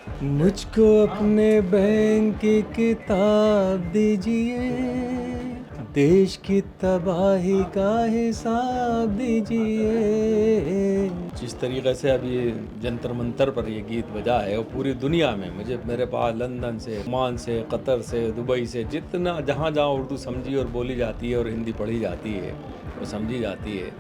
मुझको अपने बैंक की किताब दीजिए, देश की तबाही का हिसाब दीजिए। जिस तरीके से अभी जंतर मंतर पर ये गीत बजा है, वो पूरी दुनिया में मुझे मेरे पास लंदन से, ओमान से, कतर से, दुबई से, जितना जहाँ जहाँ उर्दू समझी और बोली जाती है और हिंदी पढ़ी जाती है और समझी जाती है,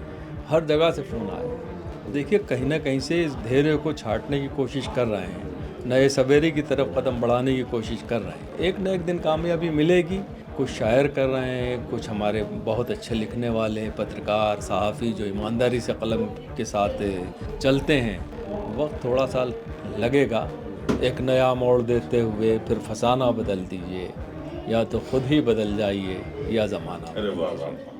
हर जगह से फ़ोन आए। देखिए, कहीं ना कहीं से इस धैर्य को छाटने की कोशिश कर रहे हैं, नए सवेरे की तरफ कदम बढ़ाने की कोशिश कर रहे हैं। एक न एक दिन कामयाबी मिलेगी। कुछ शायर कर रहे हैं, कुछ हमारे बहुत अच्छे लिखने वाले पत्रकार, सहाफ़ी जो ईमानदारी से कलम के साथ चलते हैं। वक्त थोड़ा सा लगेगा। एक नया मोड़ देते हुए फिर फसाना बदल दीजिए, या तो खुद ही बदल जाइए या ज़माना बदल दीजिए।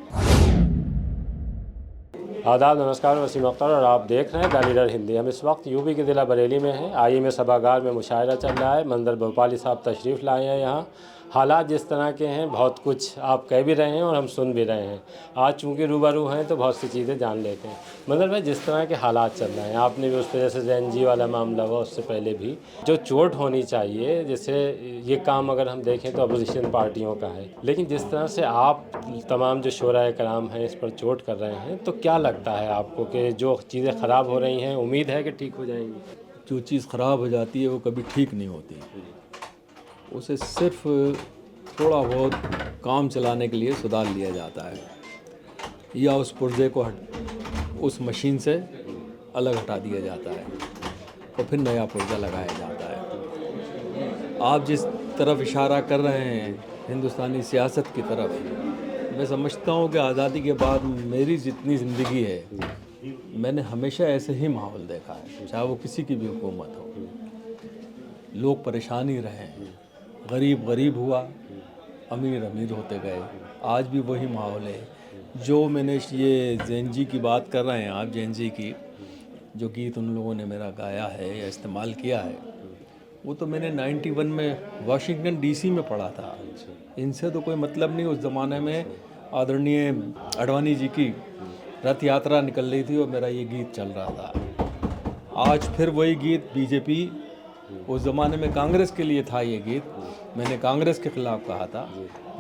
आदाब, नमस्कार। वसीम अख्तर और आप देख रहे हैं द लीडर हिंदी। हम इस वक्त यूपी के ज़िला बरेली में हैं। आई में सभागार में मुशायरा चल रहा है। मंजर भोपाली साहब तशरीफ़ लाए हैं यहाँ। हालात जिस तरह के हैं, बहुत कुछ आप कह भी रहे हैं और हम सुन भी रहे हैं। आज चूँकि रूबरू हैं तो बहुत सी चीज़ें जान लेते हैं। मंजर भाई, जिस तरह के हालात चल रहे हैं, आपने भी उस पर जैसे जैन वाला मामला हुआ, उससे पहले भी जो चोट होनी चाहिए, जैसे ये काम अगर हम देखें तो अपोजिशन पार्टियों का है, लेकिन जिस तरह से आप तमाम जो शोराए कराम हैं इस पर चोट कर रहे हैं, तो क्या लगता है आपको कि जो चीज़ें ख़राब हो रही हैं, उम्मीद है कि ठीक हो जाएंगी? जो चीज़ ख़राब हो जाती है वो कभी ठीक नहीं होती। उसे सिर्फ थोड़ा बहुत काम चलाने के लिए सुधार लिया जाता है, या उस पुर्जे को उस मशीन से अलग हटा दिया जाता है और फिर नया पुर्जा लगाया जाता है। आप जिस तरफ इशारा कर रहे हैं, हिंदुस्तानी सियासत की तरफ, मैं समझता हूँ कि आज़ादी के बाद मेरी जितनी ज़िंदगी है, मैंने हमेशा ऐसे ही माहौल देखा है, चाहे वो किसी की भी हुकूमत हो। लोग परेशान ही रहे हैं, गरीब गरीब हुआ, अमीर अमीर होते गए। आज भी वही माहौल है। जो मैंने ये जैन जी की बात कर रहे हैं आप, जैन जी की जो गीत उन लोगों ने मेरा गाया है या इस्तेमाल किया है, वो तो मैंने 91 में वाशिंगटन डीसी में पढ़ा था। इनसे तो कोई मतलब नहीं। उस ज़माने में आदरणीय अडवाणी जी की रथ यात्रा निकल रही थी और मेरा ये गीत चल रहा था। आज फिर वही गीत बीजेपी, उस ज़माने में कांग्रेस के लिए था ये गीत, मैंने कांग्रेस के ख़िलाफ़ कहा था,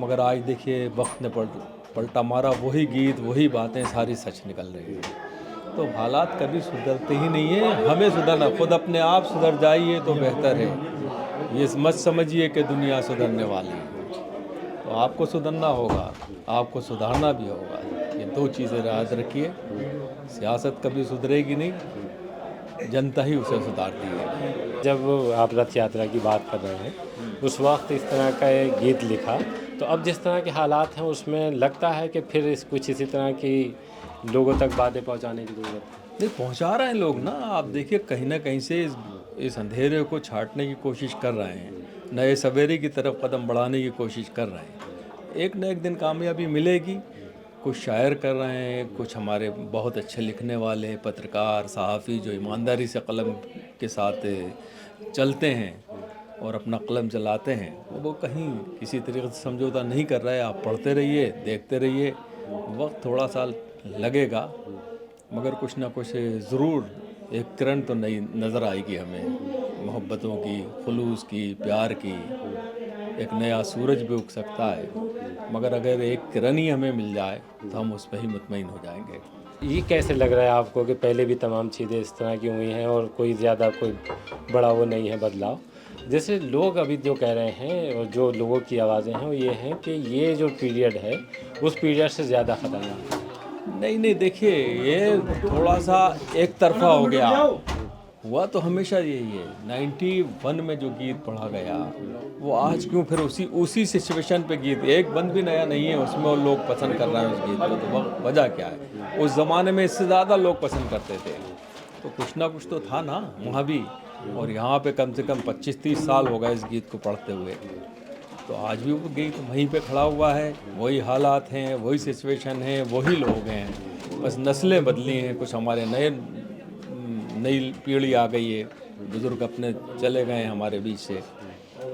मगर आज देखिए वक्त ने पलटा मारा, वही गीत वही बातें सारी सच निकल रही हैं। तो हालात कभी सुधरते ही नहीं है। हमें सुधरना, खुद अपने आप सुधर जाइए तो बेहतर है। ये मत समझिए कि दुनिया सुधरने वाली है। तो आपको सुधरना होगा, आपको सुधारना भी होगा। ये दो चीज़ें याद रखिए। सियासत कभी सुधरेगी नहीं, जनता ही उसे सुधारती है। जब आप रथ यात्रा की बात कर रहे हैं, उस वक्त इस तरह का एक गीत लिखा, तो अब जिस तरह के हालात हैं उसमें लगता है कि फिर कुछ इसी तरह की लोगों तक बातें पहुंचाने की ज़रूरत है। नहीं, पहुंचा रहे हैं लोग ना। आप देखिए, कहीं ना कहीं से इस अंधेरे को छाटने की कोशिश कर रहे हैं, नए सवेरे की तरफ कदम बढ़ाने की कोशिश कर रहे हैं। एक न एक दिन कामयाबी मिलेगी। कुछ शायर कर रहे हैं, कुछ हमारे बहुत अच्छे लिखने वाले पत्रकार, सहाफ़ी जो ईमानदारी से कलम के साथ चलते हैं और अपना कलम चलाते हैं, वो कहीं किसी तरीके से समझौता नहीं कर रहे हैं। आप पढ़ते रहिए, देखते रहिए। वक्त थोड़ा सा लगेगा, मगर कुछ ना कुछ ज़रूर एक किरण तो नई नज़र आएगी हमें, मोहब्बतों की, खुलूस की, प्यार की। एक नया सूरज भी उग सकता है, मगर अगर एक किरण ही हमें मिल जाए तो हम उस पर ही मुतमईन हो जाएंगे। ये कैसे लग रहा है आपको कि पहले भी तमाम चीज़ें इस तरह की हुई हैं और कोई ज़्यादा कोई बड़ा वो नहीं है बदलाव? जैसे लोग अभी जो कह रहे हैं और जो लोगों की आवाज़ें हैं वो ये हैं कि ये जो पीरियड है उस पीरियड से ज़्यादा ख़तरनाक है। नहीं नहीं, देखिए, ये थोड़ा सा एक तरफा हो गया। हुआ तो हमेशा यही है। 91 में जो गीत पढ़ा गया, वो आज क्यों फिर उसी सिचुएशन पे गीत, एक बंद भी नया नहीं है उसमें और लोग पसंद कर रहे हैं उस गीत को, तो वजह क्या है? उस ज़माने में इससे ज़्यादा लोग पसंद करते थे, तो कुछ ना कुछ तो था ना वहाँ भी। और यहाँ पे कम से कम 25-30 साल हो गए इस गीत को पढ़ते हुए। तो आज भी वो गीत वहीं पे खड़ा हुआ है। वही हालात हैं, वही सिचुएशन है, वही लोग हैं, बस नस्लें बदली हैं। कुछ हमारे नई पीढ़ी आ गई है, बुज़ुर्ग अपने चले गए हैं हमारे बीच से,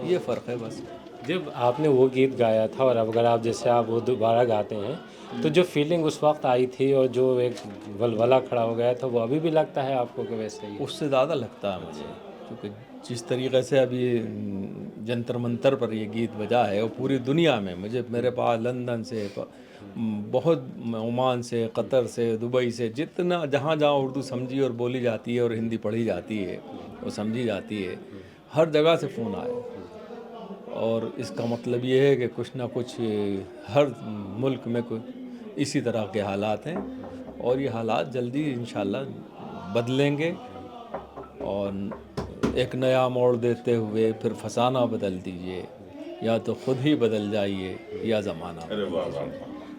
ये फ़र्क है बस। जब आपने वो गीत गाया था और अब अगर आप जैसे आप वो दोबारा गाते हैं, तो जो फीलिंग उस वक्त आई थी और जो एक वलवला खड़ा हो गया था, वो अभी भी लगता है आपको कि वैसे ही है? उससे ज़्यादा लगता है मुझे, क्योंकि जिस तरीक़े से अभी जंतर मंतर पर ये गीत बजा है, और पूरी दुनिया में मेरे पास लंदन से बहुत, ओमान से, कतर से, दुबई से, जितना जहाँ जहाँ उर्दू समझी और बोली जाती है और हिंदी पढ़ी जाती है और समझी जाती है, हर जगह से फ़ोन आए। और इसका मतलब ये है कि कुछ ना कुछ हर मुल्क में कुछ इसी तरह के हालात हैं, और ये हालात जल्दी इंशाल्लाह बदलेंगे, और एक नया मोड़ देते हुए फिर फसाना बदल दीजिए, या तो खुद ही बदल जाइए या ज़माना।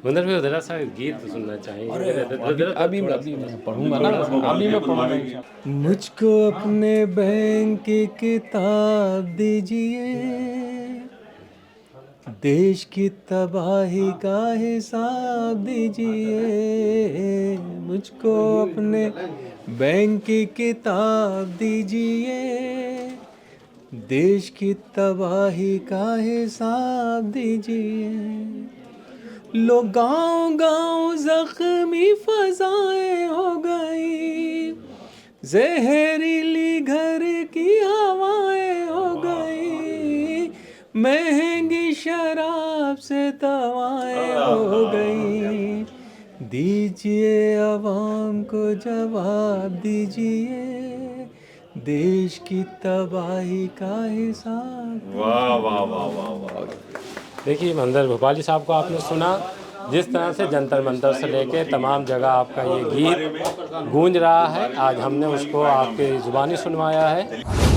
मंदर में ज़रा सा गीत सुनना चाहिए। अभी मैं पढ़ूंगा ना, अभी मैं पढ़ूंगा। मुझको अपने बैंक की किताब दीजिए, देश की तबाही का हिसाब दीजिए। मुझको अपने बैंक की किताब दीजिए, देश की तबाही का हिसाब दीजिए। लोग गाँव गाँव जख्मी फजाएं हो गई, जहरीली घर की हवाएं हो गई, महंगी शराब से दवाएं हो गई। दीजिए अवाम को जवाब दीजिए, देश की तबाही का हिसाब। वाह वाह वाह वाह वाह। देखिए मंदर भोपाली साहब को आपने सुना, जिस तरह से जंतर मंतर से लेके तमाम जगह आपका ये गीत गूंज रहा है, आज हमने उसको आपके ज़ुबानी सुनवाया है।